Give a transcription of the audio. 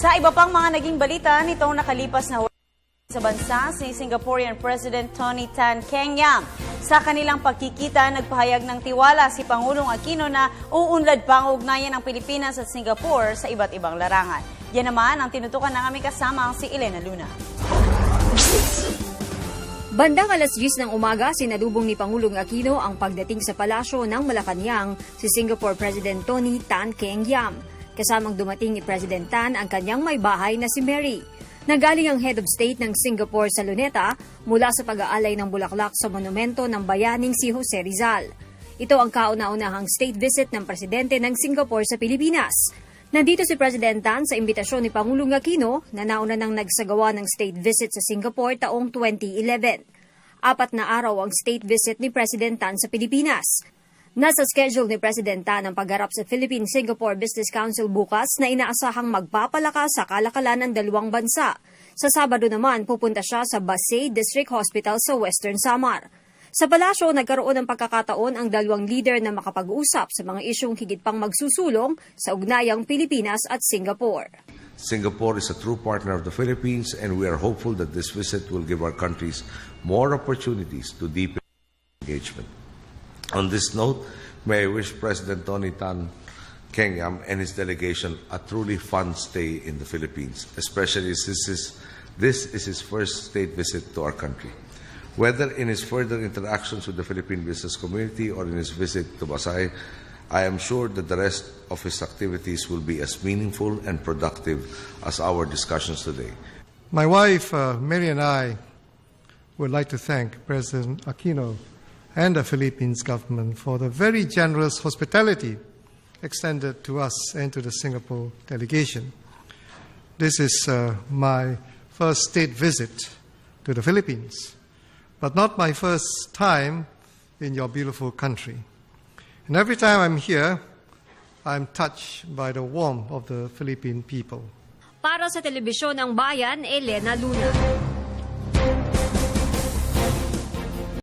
Sa iba pang mga naging balita nitong nakalipas na sa bansa, si Singaporean President Tony Tan Keng Yam. Sa kanilang pagkikita, nagpahayag ng tiwala si Pangulong Aquino na uunlad pa ang ugnayan ng Pilipinas at Singapore sa iba't ibang larangan. Yan naman ang tinutukan ng aming kasama si Elena Luna. Bandang alas 10 ng umaga, sinalubong ni Pangulong Aquino ang pagdating sa palasyo ng Malacanang si Singapore President Tony Tan Keng Yam. Kasamang dumating ni President Tan ang kanyang may bahay na si Mary. Nagaling ang head of state ng Singapore sa Luneta mula sa pag-aalay ng bulaklak sa monumento ng bayaning si Jose Rizal. Ito ang kauna-unahang state visit ng presidente ng Singapore sa Pilipinas. Nandito si President Tan sa imbitasyon ni Pangulong Aquino na nauna nang nagsagawa ng state visit sa Singapore taong 2011. 4 na araw ang state visit ni President Tan sa Pilipinas. Nasa schedule ni President Tan ang pagharap sa Philippine-Singapore Business Council bukas na inaasahang magpapalakas sa kalakalan ng dalawang bansa. Sa Sabado naman, pupunta siya sa Basay District Hospital sa Western Samar. Sa palasyo, nagkaroon ng pagkakataon ang dalawang leader na makapag-usap sa mga isyong higit pang magsusulong sa ugnayang Pilipinas at Singapore. Singapore is a true partner of the Philippines, and we are hopeful that this visit will give our countries more opportunities to deepen engagement. On this note, may I wish President Tony Tan Keng Yam and his delegation a truly fun stay in the Philippines, especially since this is his first state visit to our country. Whether in his further interactions with the Philippine business community or in his visit to Basay, I am sure that the rest of his activities will be as meaningful and productive as our discussions today. My wife, Mary, and I would like to thank President Aquino and the Philippines government for the very generous hospitality extended to us and to the Singapore delegation. This is my first state visit to the Philippines, but not my first time in your beautiful country. And every time I'm here, I'm touched by the warmth of the Philippine people. Para sa Telebisyon ng Bayan, Elena Luna.